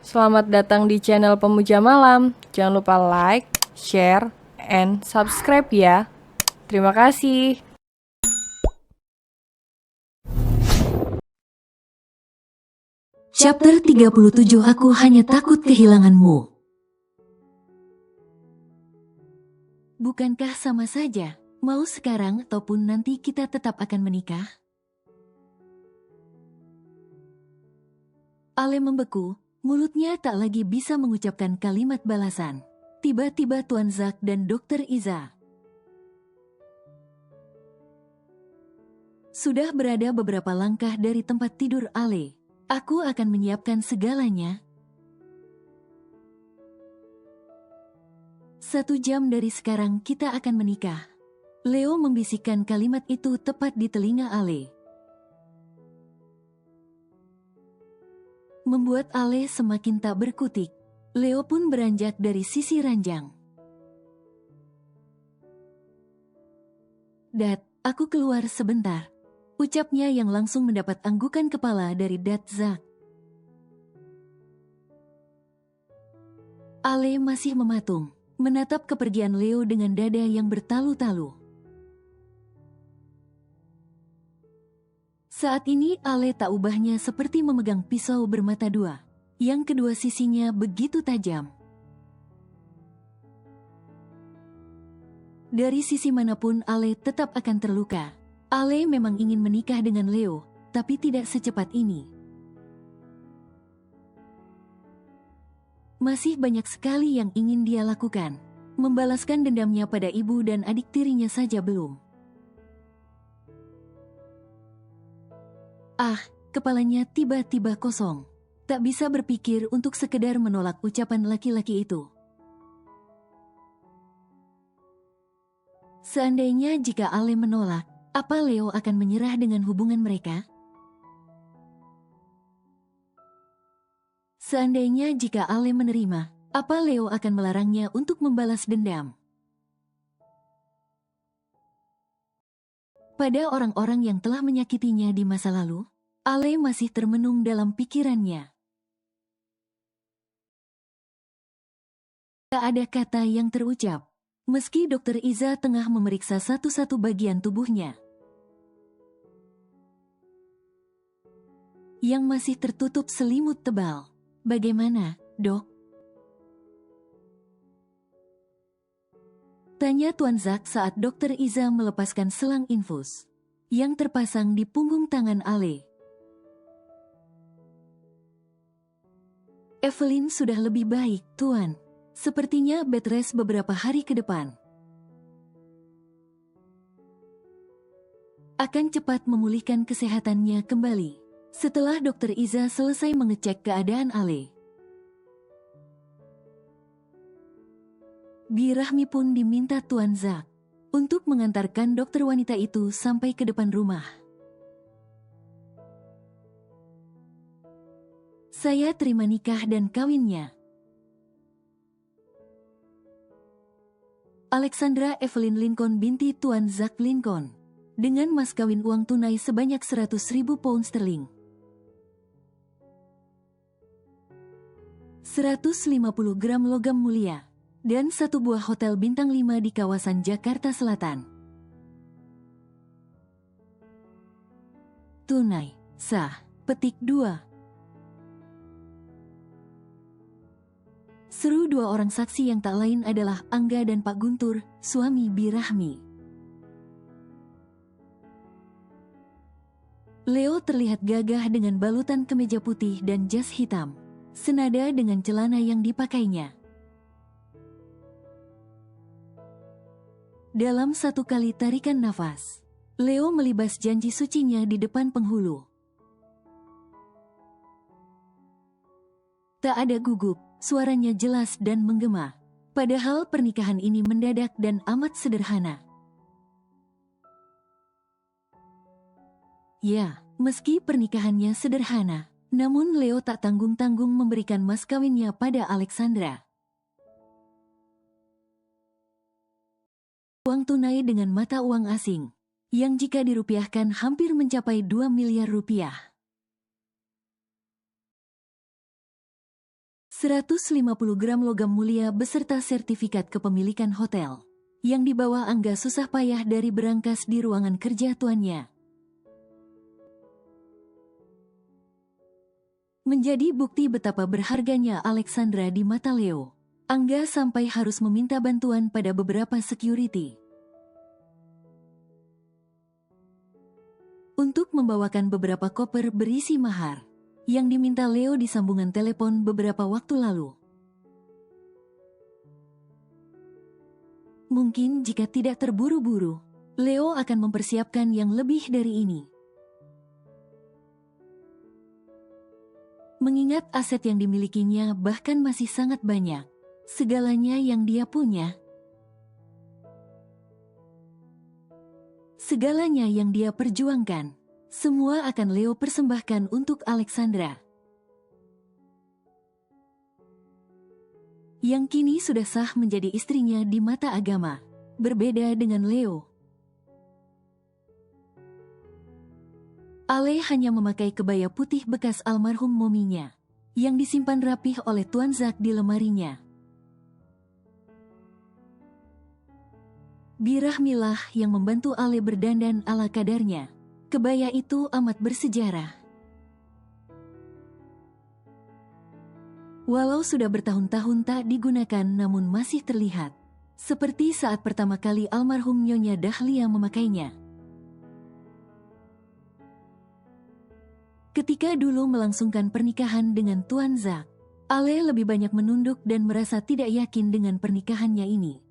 Selamat datang di channel Pemuja Malam. Jangan lupa like, share, and subscribe ya. Terima kasih. Chapter 37 Aku hanya takut kehilanganmu. Bukankah sama saja, mau sekarang ataupun nanti kita tetap akan menikah? Ale membeku, mulutnya tak lagi bisa mengucapkan kalimat balasan. Tiba-tiba Tuan Zack dan Dokter Iza sudah berada beberapa langkah dari tempat tidur Ale. Aku akan menyiapkan segalanya. 1 jam dari sekarang kita akan menikah. Leo membisikkan kalimat itu tepat di telinga Ale. Membuat Ale semakin tak berkutik. Leo pun beranjak dari sisi ranjang. "Dad, aku keluar sebentar," ucapnya yang langsung mendapat anggukan kepala dari Dad Zack. Ale masih mematung, menatap kepergian Leo dengan dada yang bertalu-talu. Saat ini Ale tak ubahnya seperti memegang pisau bermata dua, yang kedua sisinya begitu tajam. Dari sisi manapun Ale tetap akan terluka. Ale memang ingin menikah dengan Leo, tapi tidak secepat ini. Masih banyak sekali yang ingin dia lakukan. Membalaskan dendamnya pada ibu dan adik tirinya saja belum. Kepalanya tiba-tiba kosong. Tak bisa berpikir untuk sekedar menolak ucapan laki-laki itu. Seandainya jika Ale menolak, apa Leo akan menyerah dengan hubungan mereka? Seandainya jika Ale menerima, apa Leo akan melarangnya untuk membalas dendam? Pada orang-orang yang telah menyakitinya di masa lalu, Ale masih termenung dalam pikirannya. Tak ada kata yang terucap, meski Dokter Iza tengah memeriksa satu-satu bagian tubuhnya yang masih tertutup selimut tebal. "Bagaimana, Dok?" tanya Tuan Zack saat Dokter Iza melepaskan selang infus yang terpasang di punggung tangan Ale. "Evelyn sudah lebih baik, Tuan. Sepertinya bed rest beberapa hari ke depan. Akan cepat memulihkan kesehatannya kembali." Setelah Dokter Iza selesai mengecek keadaan Ale, Bi Rahmi pun diminta Tuan Zack untuk mengantarkan dokter wanita itu sampai ke depan rumah. "Saya terima nikah dan kawinnya. Alexandra Evelyn Lincoln binti Tuan Zack Lincoln, dengan mas kawin uang tunai sebanyak 100.000 pound sterling. 150 gram logam mulia, dan 1 buah hotel bintang 5 di kawasan Jakarta Selatan. Tunai, sah, petik 2. Seru dua orang saksi yang tak lain adalah Angga dan Pak Guntur, suami Bi Rahmi. Leo terlihat gagah dengan balutan kemeja putih dan jas hitam, senada dengan celana yang dipakainya. Dalam satu kali tarikan nafas, Leo melibas janji sucinya di depan penghulu. Tak ada gugup, suaranya jelas dan menggema. Padahal pernikahan ini mendadak dan amat sederhana. Ya, meski pernikahannya sederhana, namun Leo tak tanggung-tanggung memberikan mas kawinnya pada Alexandra. Uang tunai dengan mata uang asing, yang jika dirupiahkan hampir mencapai 2 miliar rupiah. 150 gram logam mulia beserta sertifikat kepemilikan hotel, yang dibawa Angga susah payah dari berangkas di ruangan kerja tuannya. Menjadi bukti betapa berharganya Alexandra di mata Leo, Angga sampai harus meminta bantuan pada beberapa security untuk membawakan beberapa koper berisi mahar yang diminta Leo di sambungan telepon beberapa waktu lalu. Mungkin jika tidak terburu-buru, Leo akan mempersiapkan yang lebih dari ini. Mengingat aset yang dimilikinya bahkan masih sangat banyak, segalanya yang dia punya, segalanya yang dia perjuangkan, semua akan Leo persembahkan untuk Alexandra, yang kini sudah sah menjadi istrinya di mata agama. Berbeda dengan Leo, Ale hanya memakai kebaya putih bekas almarhum mominya, yang disimpan rapih oleh Tuan Zack di lemarinya. Birahmilah yang membantu Ale berdandan ala kadarnya. Kebaya itu amat bersejarah. Walau sudah bertahun-tahun tak digunakan namun masih terlihat, seperti saat pertama kali almarhum Nyonya Dahlia memakainya. Ketika dulu melangsungkan pernikahan dengan Tuan Zack, Ale lebih banyak menunduk dan merasa tidak yakin dengan pernikahannya ini.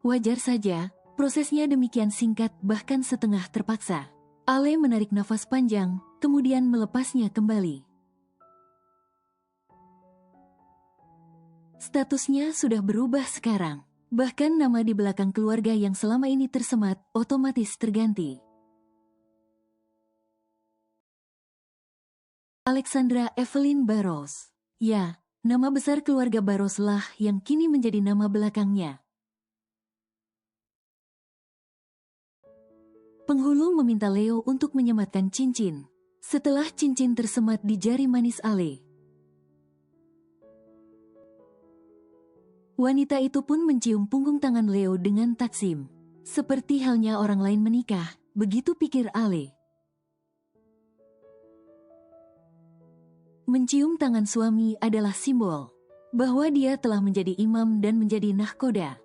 Wajar saja, prosesnya demikian singkat bahkan setengah terpaksa. Ale menarik nafas panjang, kemudian melepasnya kembali. Statusnya sudah berubah sekarang. Bahkan nama di belakang keluarga yang selama ini tersemat otomatis terganti. Alexandra Evelyn Barros. Ya, nama besar keluarga Barros lah yang kini menjadi nama belakangnya. Penghulu meminta Leo untuk menyematkan cincin. Setelah cincin tersemat di jari manis Ale, wanita itu pun mencium punggung tangan Leo dengan taksim. Seperti halnya orang lain menikah, begitu pikir Ale. Mencium tangan suami adalah simbol bahwa dia telah menjadi imam dan menjadi nahkoda.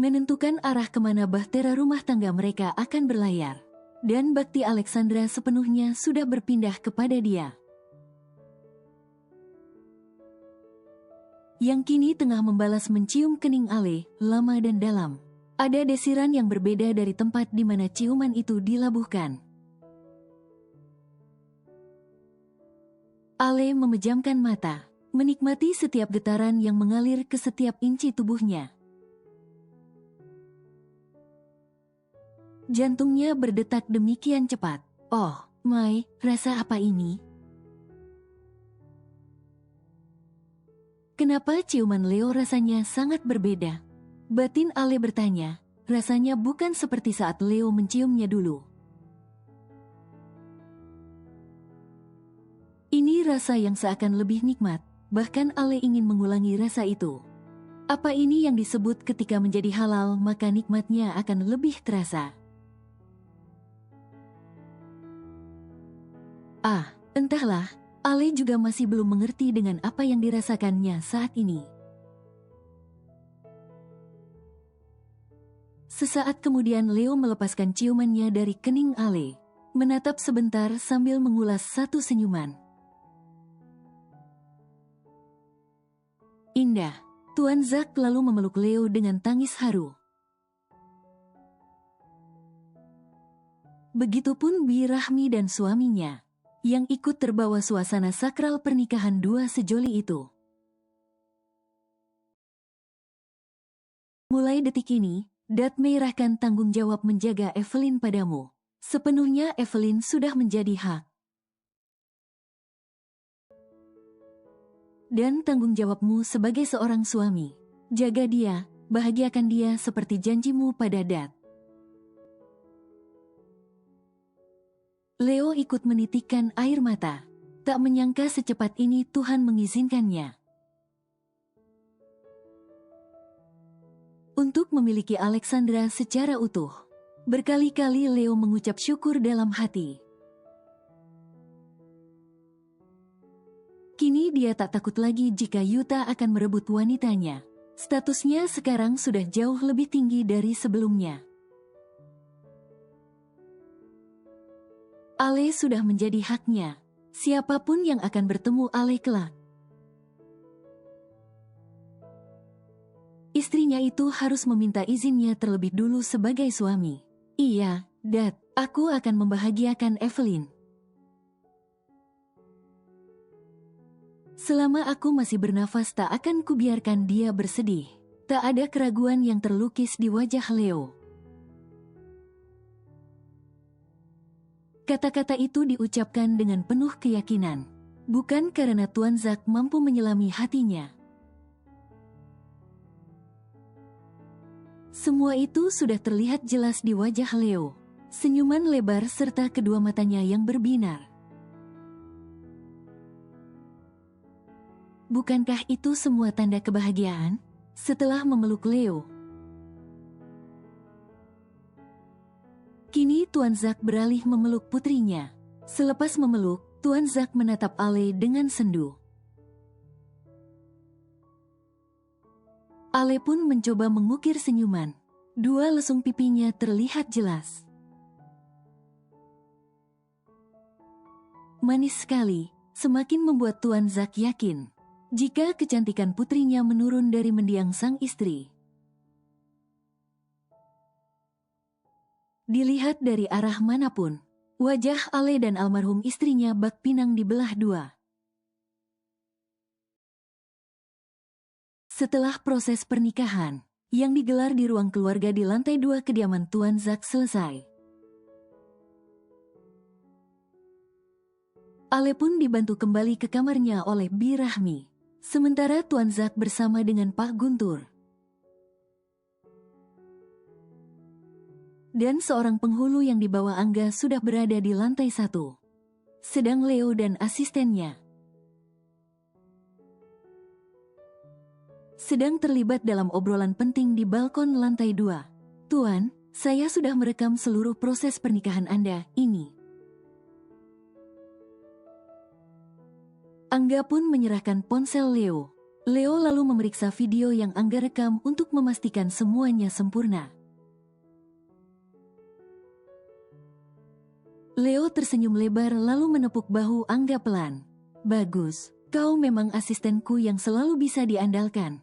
Menentukan arah kemana bahtera rumah tangga mereka akan berlayar. Dan bakti Alexandra sepenuhnya sudah berpindah kepada dia, yang kini tengah membalas mencium kening Ale, lama dan dalam. Ada desiran yang berbeda dari tempat di mana ciuman itu dilabuhkan. Ale memejamkan mata, menikmati setiap getaran yang mengalir ke setiap inci tubuhnya. Jantungnya berdetak demikian cepat. Oh, my, rasa apa ini? Kenapa ciuman Leo rasanya sangat berbeda? Batin Ale bertanya, rasanya bukan seperti saat Leo menciumnya dulu. Ini rasa yang seakan lebih nikmat, bahkan Ale ingin mengulangi rasa itu. Apa ini yang disebut ketika menjadi halal maka nikmatnya akan lebih terasa? Ah, entahlah, Ale juga masih belum mengerti dengan apa yang dirasakannya saat ini. Sesaat kemudian Leo melepaskan ciumannya dari kening Ale, menatap sebentar sambil mengulas satu senyuman. Indah, Tuan Zack lalu memeluk Leo dengan tangis haru. Begitupun Birahmi dan suaminya, yang ikut terbawa suasana sakral pernikahan dua sejoli itu. Mulai detik ini, Dad menyerahkan tanggung jawab menjaga Evelyn padamu. Sepenuhnya Evelyn sudah menjadi hak. Dan tanggung jawabmu sebagai seorang suami. Jaga dia, bahagiakan dia seperti janjimu pada Dad. Leo ikut menitikkan air mata. Tak menyangka secepat ini Tuhan mengizinkannya untuk memiliki Alexandra secara utuh. Berkali-kali Leo mengucap syukur dalam hati. Kini dia tak takut lagi jika Yuta akan merebut wanitanya. Statusnya sekarang sudah jauh lebih tinggi dari sebelumnya. Ale sudah menjadi haknya. Siapapun yang akan bertemu Ale kelak, istrinya itu harus meminta izinnya terlebih dulu sebagai suami. Iya, Dad, aku akan membahagiakan Evelyn. Selama aku masih bernafas tak akan kubiarkan dia bersedih. Tak ada keraguan yang terlukis di wajah Leo. Kata-kata itu diucapkan dengan penuh keyakinan. Bukan karena Tuan Zack mampu menyelami hatinya. Semua itu sudah terlihat jelas di wajah Leo. Senyuman lebar serta kedua matanya yang berbinar. Bukankah itu semua tanda kebahagiaan? Setelah memeluk Leo, kini Tuan Zack beralih memeluk putrinya. Selepas memeluk, Tuan Zack menatap Ale dengan sendu. Ale pun mencoba mengukir senyuman. Dua lesung pipinya terlihat jelas. Manis sekali, semakin membuat Tuan Zack yakin jika kecantikan putrinya menurun dari mendiang sang istri. Dilihat dari arah manapun, wajah Ale dan almarhum istrinya bak pinang dibelah dua. Setelah proses pernikahan, yang digelar di ruang keluarga di lantai 2 kediaman Tuan Zack selesai, Ale pun dibantu kembali ke kamarnya oleh Bi Rahmi. Sementara Tuan Zack bersama dengan Pak Guntur dan seorang penghulu yang dibawa Angga sudah berada di lantai 1. Sedang Leo dan asistennya sedang terlibat dalam obrolan penting di balkon lantai 2. Tuan, saya sudah merekam seluruh proses pernikahan Anda ini. Angga pun menyerahkan ponsel Leo. Leo lalu memeriksa video yang Angga rekam untuk memastikan semuanya sempurna. Leo tersenyum lebar lalu menepuk bahu Angga pelan. Bagus, kau memang asistenku yang selalu bisa diandalkan.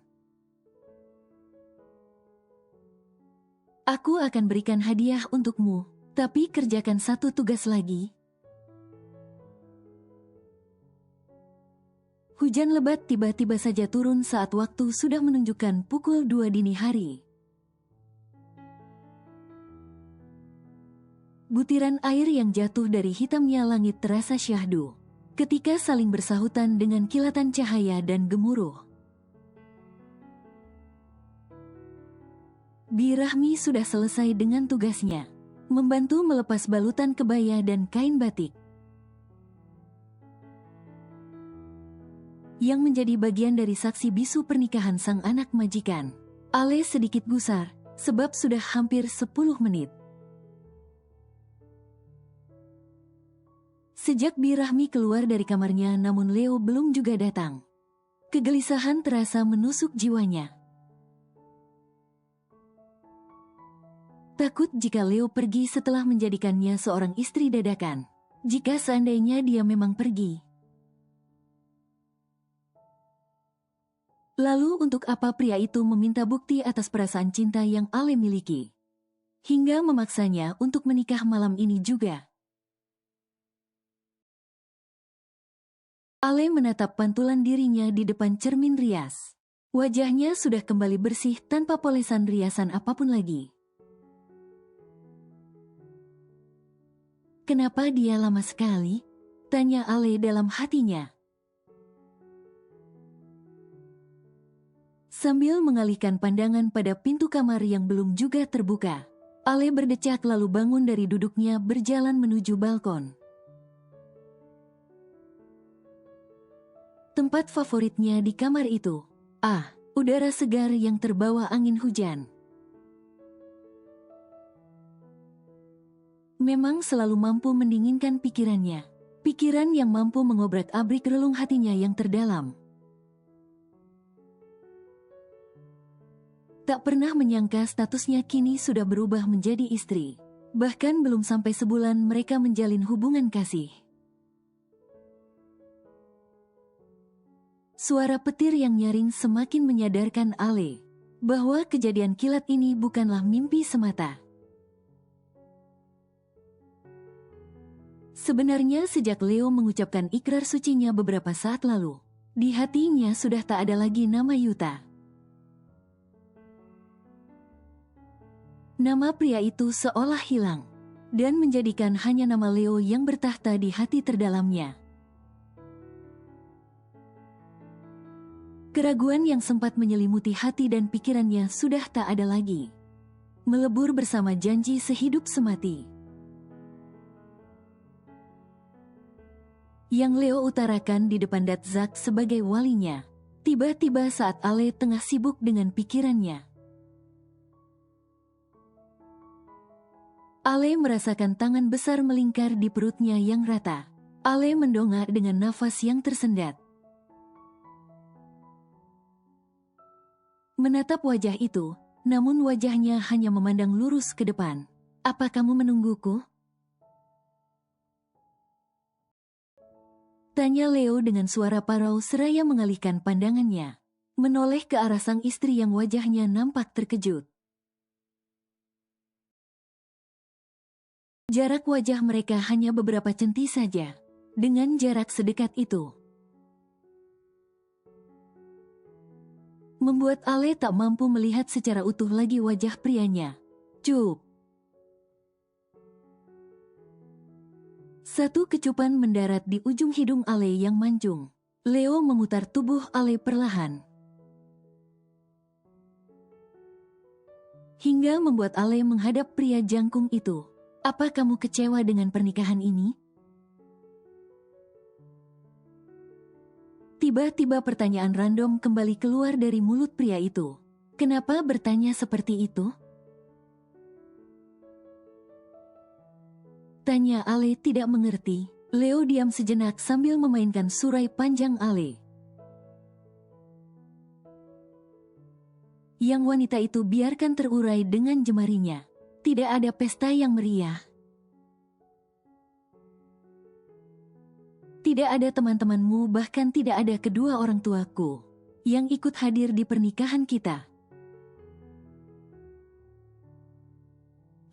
Aku akan berikan hadiah untukmu, tapi kerjakan satu tugas lagi. Hujan lebat tiba-tiba saja turun saat waktu sudah menunjukkan pukul 2 dini hari. Butiran air yang jatuh dari hitamnya langit terasa syahdu ketika saling bersahutan dengan kilatan cahaya dan gemuruh. Bi Rahmi sudah selesai dengan tugasnya, membantu melepas balutan kebaya dan kain batik. Yang menjadi bagian dari saksi bisu pernikahan sang anak majikan. Ale sedikit gusar, sebab sudah hampir 10 menit. Sejak Bi Rahmi keluar dari kamarnya namun Leo belum juga datang. Kegelisahan terasa menusuk jiwanya. Takut jika Leo pergi setelah menjadikannya seorang istri dadakan. Jika seandainya dia memang pergi, lalu untuk apa pria itu meminta bukti atas perasaan cinta yang Ale miliki? Hingga memaksanya untuk menikah malam ini juga. Ale menatap pantulan dirinya di depan cermin rias. Wajahnya sudah kembali bersih tanpa polesan riasan apapun lagi. Kenapa dia lama sekali? Tanya Ale dalam hatinya. Sambil mengalihkan pandangan pada pintu kamar yang belum juga terbuka, Ale berdecak lalu bangun dari duduknya berjalan menuju balkon. Tempat favoritnya di kamar itu. Udara segar yang terbawa angin hujan. Memang selalu mampu mendinginkan pikirannya. Pikiran yang mampu mengobrak-abrik relung hatinya yang terdalam. Tak pernah menyangka statusnya kini sudah berubah menjadi istri. Bahkan belum sampai sebulan mereka menjalin hubungan kasih. Suara petir yang nyaring semakin menyadarkan Ale bahwa kejadian kilat ini bukanlah mimpi semata. Sebenarnya sejak Leo mengucapkan ikrar sucinya beberapa saat lalu, di hatinya sudah tak ada lagi nama Yuta. Nama pria itu seolah hilang, dan menjadikan hanya nama Leo yang bertahta di hati terdalamnya. Keraguan yang sempat menyelimuti hati dan pikirannya sudah tak ada lagi. Melebur bersama janji sehidup semati. Yang Leo utarakan di depan Datzak sebagai walinya. Tiba-tiba saat Ale tengah sibuk dengan pikirannya. Ale merasakan tangan besar melingkar di perutnya yang rata. Ale mendongak dengan nafas yang tersendat. Menatap wajah itu, namun wajahnya hanya memandang lurus ke depan. Apa kamu menungguku? Tanya Leo dengan suara parau seraya mengalihkan pandangannya. Menoleh ke arah sang istri yang wajahnya nampak terkejut. Jarak wajah mereka hanya beberapa centi saja. Dengan jarak sedekat itu, membuat Ale tak mampu melihat secara utuh lagi wajah prianya. Cup. Satu kecupan mendarat di ujung hidung Ale yang mancung. Leo memutar tubuh Ale perlahan. Hingga membuat Ale menghadap pria jangkung itu. Apa kamu kecewa dengan pernikahan ini? Tiba-tiba pertanyaan random kembali keluar dari mulut pria itu. Kenapa bertanya seperti itu? Tanya Ale tidak mengerti. Leo diam sejenak sambil memainkan surai panjang Ale. Yang wanita itu biarkan terurai dengan jemarinya. Tidak ada pesta yang meriah. Tidak ada teman-temanmu, bahkan tidak ada kedua orang tuaku yang ikut hadir di pernikahan kita.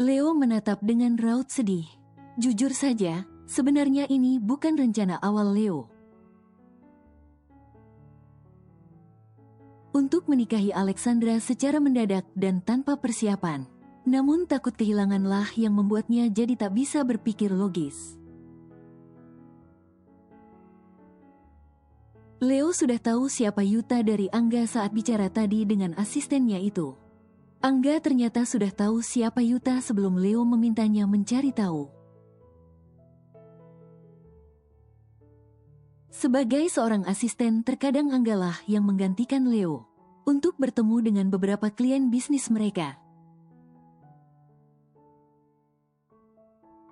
Leo menatap dengan raut sedih. Jujur saja, sebenarnya ini bukan rencana awal Leo. Untuk menikahi Alexandra secara mendadak dan tanpa persiapan. Namun takut kehilanganlah yang membuatnya jadi tak bisa berpikir logis. Leo sudah tahu siapa Yuta dari Angga saat bicara tadi dengan asistennya itu. Angga ternyata sudah tahu siapa Yuta sebelum Leo memintanya mencari tahu. Sebagai seorang asisten, terkadang Anggalah yang menggantikan Leo untuk bertemu dengan beberapa klien bisnis mereka.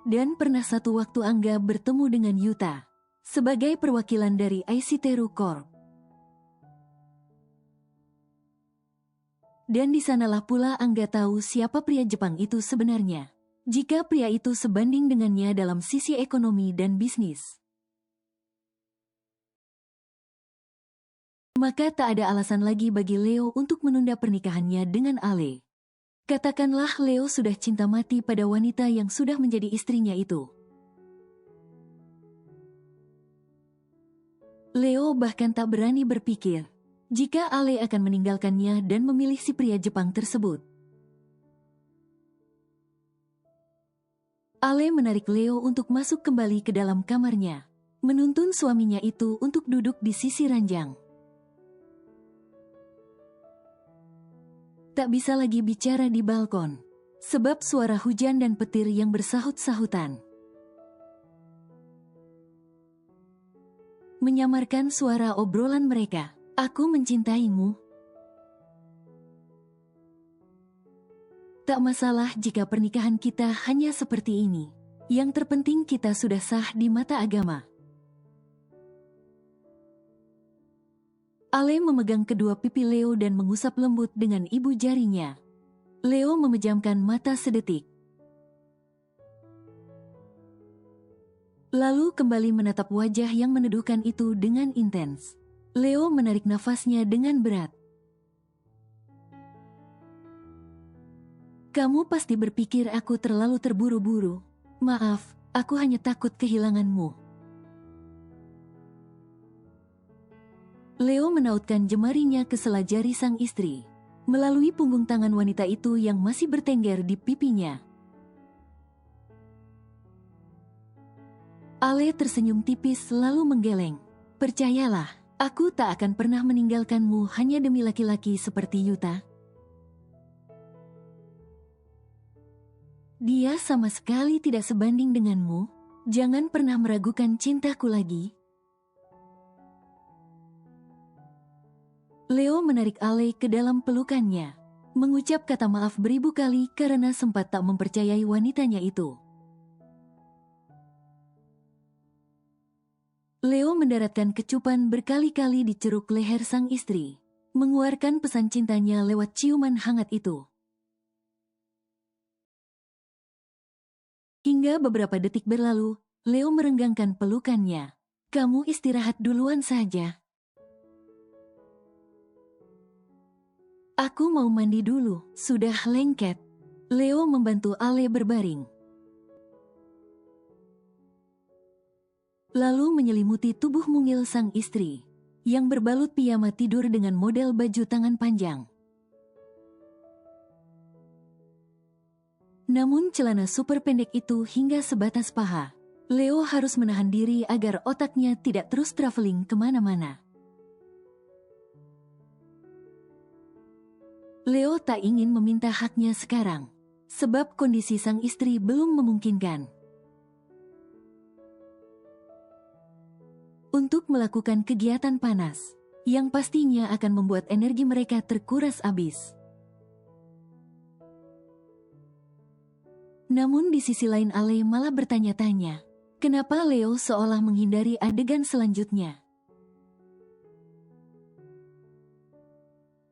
Dan pernah satu waktu Angga bertemu dengan Yuta sebagai perwakilan dari ICTeru Corp. Dan di sanalah pula Angga tahu siapa pria Jepang itu sebenarnya. Jika pria itu sebanding dengannya dalam sisi ekonomi dan bisnis, maka tak ada alasan lagi bagi Leo untuk menunda pernikahannya dengan Ale. Katakanlah Leo sudah cinta mati pada wanita yang sudah menjadi istrinya itu. Leo bahkan tak berani berpikir jika Ale akan meninggalkannya dan memilih si pria Jepang tersebut. Ale menarik Leo untuk masuk kembali ke dalam kamarnya, menuntun suaminya itu untuk duduk di sisi ranjang. Tak bisa lagi bicara di balkon, sebab suara hujan dan petir yang bersahut-sahutan. menyamarkan suara obrolan mereka. Aku mencintaimu. Tak masalah jika pernikahan kita hanya seperti ini. Yang terpenting kita sudah sah di mata agama. Ale memegang kedua pipi Leo dan mengusap lembut dengan ibu jarinya. Leo memejamkan mata sedetik. Lalu kembali menatap wajah yang meneduhkan itu dengan intens. Leo menarik nafasnya dengan berat. Kamu pasti berpikir aku terlalu terburu-buru. Maaf, aku hanya takut kehilanganmu. Leo menautkan jemarinya ke sela jari sang istri, melalui punggung tangan wanita itu yang masih bertengger di pipinya. Ale tersenyum tipis lalu menggeleng. Percayalah, aku tak akan pernah meninggalkanmu hanya demi laki-laki seperti Yuta. Dia sama sekali tidak sebanding denganmu. Jangan pernah meragukan cintaku lagi. Leo menarik Ale ke dalam pelukannya, mengucap kata maaf beribu kali karena sempat tak mempercayai wanitanya itu. Leo mendaratkan kecupan berkali-kali di ceruk leher sang istri, mengeluarkan pesan cintanya lewat ciuman hangat itu. Hingga beberapa detik berlalu, Leo merenggangkan pelukannya. Kamu istirahat duluan saja. Aku mau mandi dulu, sudah lengket. Leo membantu Ale berbaring. Lalu menyelimuti tubuh mungil sang istri, yang berbalut piyama tidur dengan model baju tangan panjang. Namun celana super pendek itu hingga sebatas paha. Leo harus menahan diri agar otaknya tidak terus traveling kemana-mana. Leo tak ingin meminta haknya sekarang, sebab kondisi sang istri belum memungkinkan. Untuk melakukan kegiatan panas, yang pastinya akan membuat energi mereka terkuras habis. Namun di sisi lain Ale malah bertanya-tanya, kenapa Leo seolah menghindari adegan selanjutnya?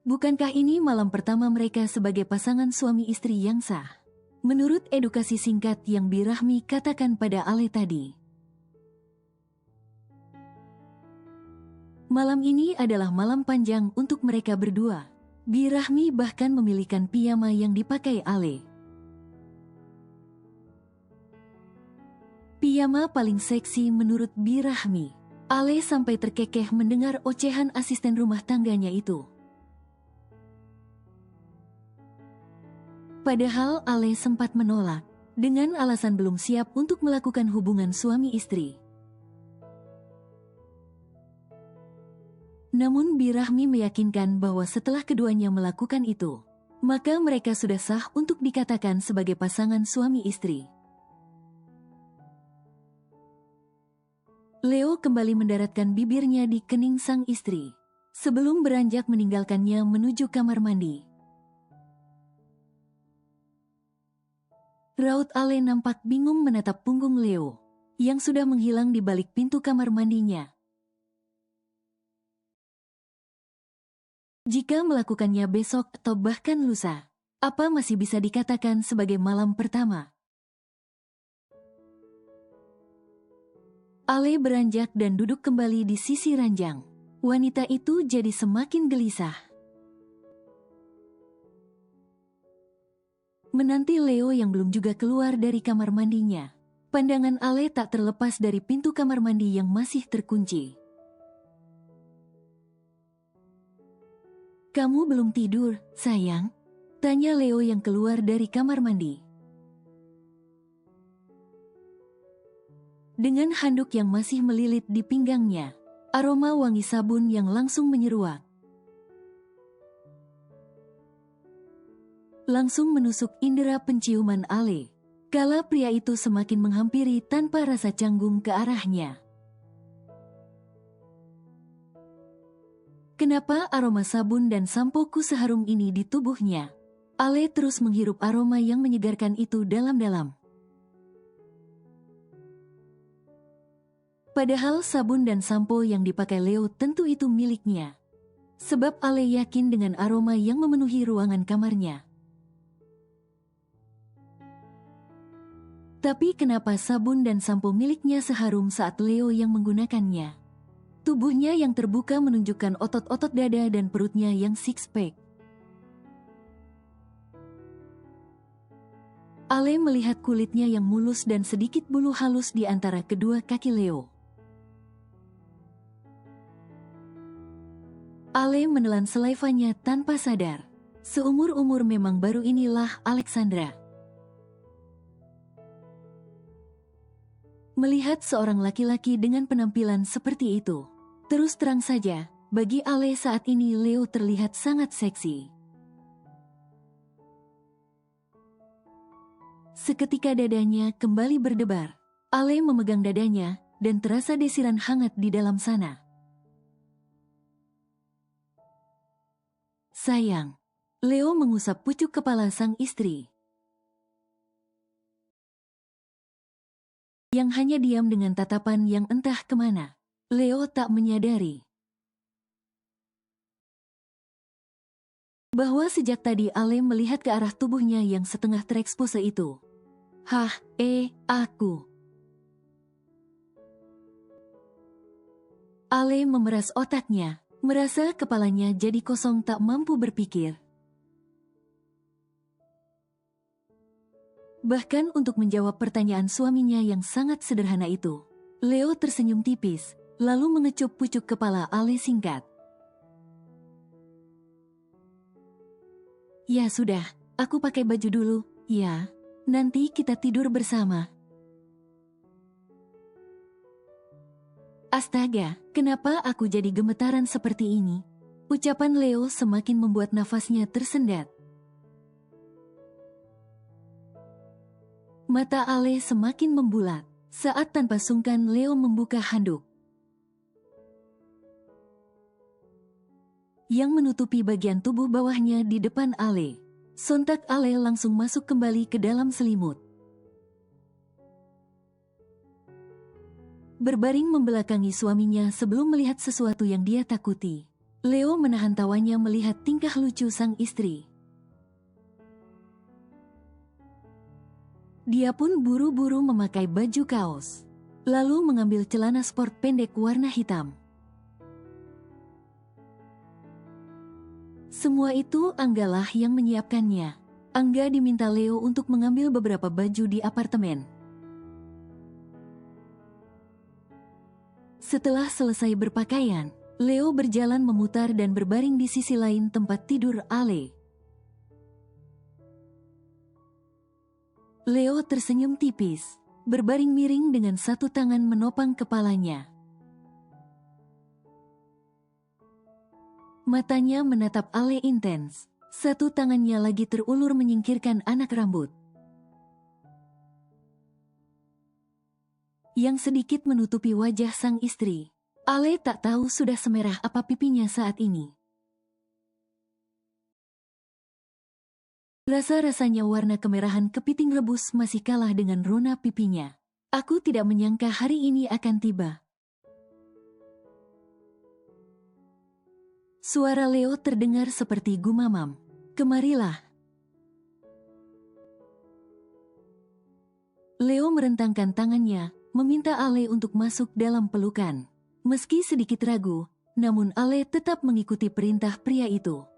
Bukankah ini malam pertama mereka sebagai pasangan suami istri yang sah? Menurut edukasi singkat yang Birahmi katakan pada Ale tadi. Malam ini adalah malam panjang untuk mereka berdua. Birahmi bahkan memilihkan piyama yang dipakai Ale. Piyama paling seksi menurut Birahmi. Ale sampai terkekeh mendengar ocehan asisten rumah tangganya itu. Padahal Ale sempat menolak, dengan alasan belum siap untuk melakukan hubungan suami istri. Namun Birahmi meyakinkan bahwa setelah keduanya melakukan itu, maka mereka sudah sah untuk dikatakan sebagai pasangan suami istri. Leo kembali mendaratkan bibirnya di kening sang istri, sebelum beranjak meninggalkannya menuju kamar mandi. Raut Ale nampak bingung menatap punggung Leo, yang sudah menghilang di balik pintu kamar mandinya. Jika melakukannya besok atau bahkan lusa, apa masih bisa dikatakan sebagai malam pertama? Ale beranjak dan duduk kembali di sisi ranjang. Wanita itu jadi semakin gelisah. Menanti Leo yang belum juga keluar dari kamar mandinya. Pandangan Ale tak terlepas dari pintu kamar mandi yang masih terkunci. Kamu belum tidur, sayang? Tanya Leo yang keluar dari kamar mandi. Dengan handuk yang masih melilit di pinggangnya, aroma wangi sabun yang langsung menyeruak. Langsung menusuk indera penciuman Ale, kala pria itu semakin menghampiri tanpa rasa canggung ke arahnya. Kenapa aroma sabun dan sampoku seharum ini di tubuhnya? Ale terus menghirup aroma yang menyegarkan itu dalam-dalam. Padahal sabun dan sampo yang dipakai Leo tentu itu miliknya. Sebab Ale yakin dengan aroma yang memenuhi ruangan kamarnya. Tapi kenapa sabun dan sampo miliknya seharum saat Leo yang menggunakannya? Tubuhnya yang terbuka menunjukkan otot-otot dada dan perutnya yang six-pack. Ale melihat kulitnya yang mulus dan sedikit bulu halus di antara kedua kaki Leo. Ale menelan selaivanya tanpa sadar. Seumur-umur memang baru inilah Alexandra. Melihat seorang laki-laki dengan penampilan seperti itu, terus terang saja, bagi Ale saat ini Leo terlihat sangat seksi. Seketika dadanya kembali berdebar. Ale memegang dadanya, dan terasa desiran hangat di dalam sana. Sayang. Leo mengusap pucuk kepala sang istri, yang hanya diam dengan tatapan yang entah kemana. Leo tak menyadari bahwa sejak tadi Ale melihat ke arah tubuhnya yang setengah terekspose itu. Aku. Ale memeras otaknya, merasa kepalanya jadi kosong tak mampu berpikir. Bahkan untuk menjawab pertanyaan suaminya yang sangat sederhana itu, Leo tersenyum tipis, lalu mengecup pucuk kepala Ale singkat. Ya sudah, aku pakai baju dulu, ya. Nanti kita tidur bersama. Astaga, kenapa aku jadi gemetaran seperti ini? Ucapan Leo semakin membuat nafasnya tersendat. Mata Ale semakin membulat, saat tanpa sungkan Leo membuka handuk yang menutupi bagian tubuh bawahnya di depan Ale. Sontak Ale langsung masuk kembali ke dalam selimut. Berbaring membelakangi suaminya sebelum melihat sesuatu yang dia takuti. Leo menahan tawanya melihat tingkah lucu sang istri. Dia pun buru-buru memakai baju kaos, lalu mengambil celana sport pendek warna hitam. Semua itu Anggalah yang menyiapkannya. Angga diminta Leo untuk mengambil beberapa baju di apartemen. Setelah selesai berpakaian, Leo berjalan memutar dan berbaring di sisi lain tempat tidur Ale. Leo tersenyum tipis, berbaring miring dengan satu tangan menopang kepalanya. Matanya menatap Ale intens, satu tangannya lagi terulur menyingkirkan anak rambut yang sedikit menutupi wajah sang istri. Ale tak tahu sudah semerah apa pipinya saat ini. Rasa-rasanya warna kemerahan kepiting rebus masih kalah dengan rona pipinya. Aku tidak menyangka hari ini akan tiba. Suara Leo terdengar seperti gumamam. Kemarilah. Leo merentangkan tangannya, meminta Ale untuk masuk dalam pelukan. Meski sedikit ragu, namun Ale tetap mengikuti perintah pria itu.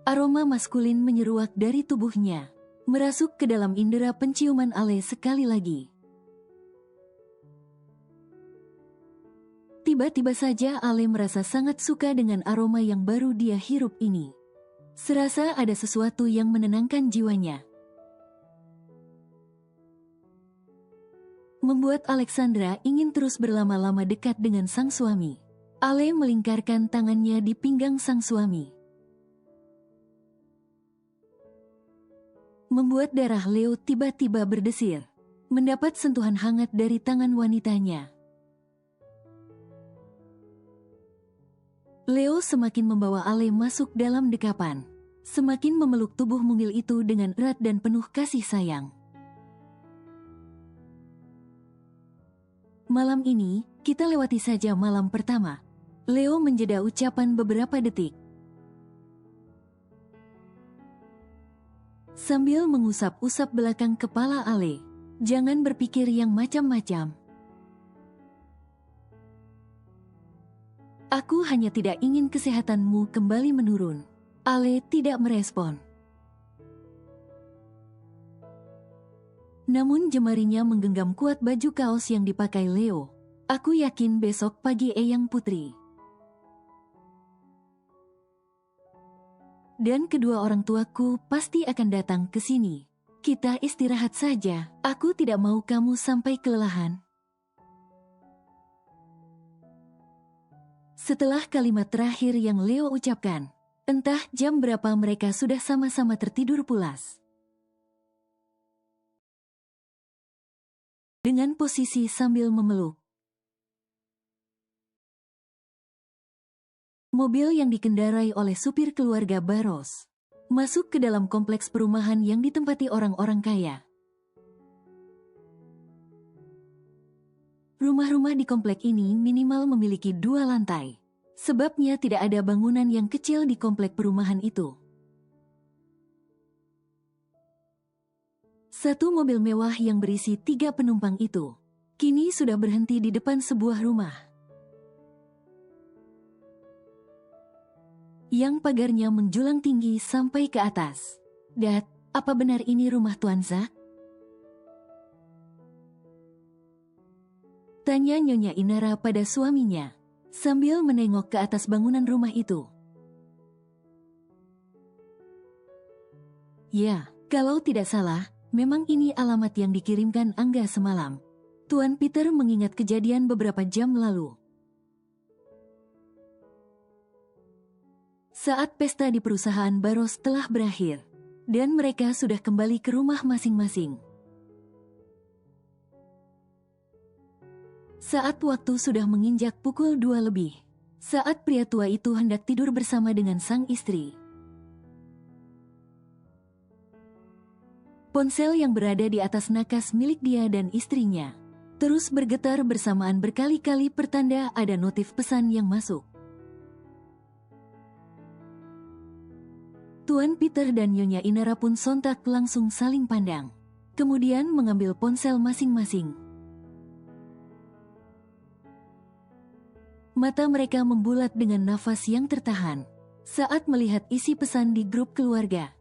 Aroma maskulin menyeruak dari tubuhnya, merasuk ke dalam indera penciuman Ale sekali lagi. Tiba-tiba saja Ale merasa sangat suka dengan aroma yang baru dia hirup ini. Serasa ada sesuatu yang menenangkan jiwanya. Membuat Alexandra ingin terus berlama-lama dekat dengan sang suami. Ale melingkarkan tangannya di pinggang sang suami, membuat darah Leo tiba-tiba berdesir, mendapat sentuhan hangat dari tangan wanitanya. Leo semakin membawa Ale masuk dalam dekapan. Semakin memeluk tubuh mungil itu dengan erat dan penuh kasih sayang. Malam ini, kita lewati saja malam pertama. Leo menjeda ucapan beberapa detik. Sambil mengusap-usap belakang kepala Ale. Jangan berpikir yang macam-macam. Aku hanya tidak ingin kesehatanmu kembali menurun. Ale tidak merespon. Namun jemarinya menggenggam kuat baju kaos yang dipakai Leo. Aku yakin besok pagi Eyang Putri dan kedua orang tuaku pasti akan datang ke sini. Kita istirahat saja. Aku tidak mau kamu sampai kelelahan. Setelah kalimat terakhir yang Leo ucapkan, entah jam berapa mereka sudah sama-sama tertidur pulas. Dengan posisi sambil memeluk. Mobil yang dikendarai oleh supir keluarga Barros masuk ke dalam kompleks perumahan yang ditempati orang-orang kaya. Rumah-rumah di komplek ini minimal memiliki 2 lantai. Sebabnya tidak ada bangunan yang kecil di komplek perumahan itu. Satu mobil mewah yang berisi 3 penumpang itu kini sudah berhenti di depan sebuah rumah yang pagarnya menjulang tinggi sampai ke atas. Dad, apa benar ini rumah Tuan Zack? Tanya Nyonya Inara pada suaminya, sambil menengok ke atas bangunan rumah itu. Ya, kalau tidak salah, memang ini alamat yang dikirimkan Angga semalam. Tuan Peter mengingat kejadian beberapa jam lalu. Saat pesta di perusahaan Barros telah berakhir, dan mereka sudah kembali ke rumah masing-masing. Saat waktu sudah menginjak pukul 2 lebih, saat pria tua itu hendak tidur bersama dengan sang istri. Ponsel yang berada di atas nakas milik dia dan istrinya terus bergetar bersamaan berkali-kali pertanda ada notif pesan yang masuk. Tuan Peter dan Nyonya Inara pun sontak langsung saling pandang, kemudian mengambil ponsel masing-masing. Mata mereka membulat dengan nafas yang tertahan saat melihat isi pesan di grup keluarga.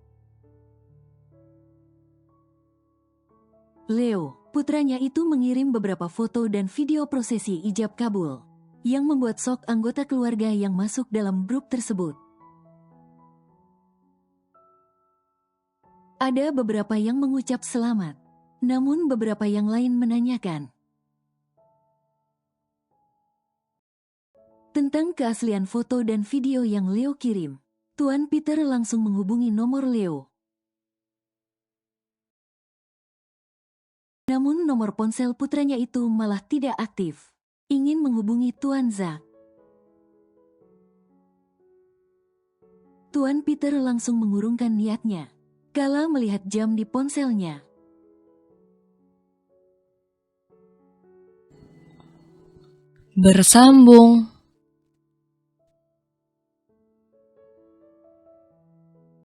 Leo, putranya itu mengirim beberapa foto dan video prosesi ijab kabul yang membuat shock anggota keluarga yang masuk dalam grup tersebut. Ada beberapa yang mengucap selamat, namun beberapa yang lain menanyakan tentang keaslian foto dan video yang Leo kirim. Tuan Peter langsung menghubungi nomor Leo. Namun nomor ponsel putranya itu malah tidak aktif. Ingin menghubungi Tuan Zack. Tuan Peter langsung mengurungkan niatnya kala melihat jam di ponselnya. Bersambung.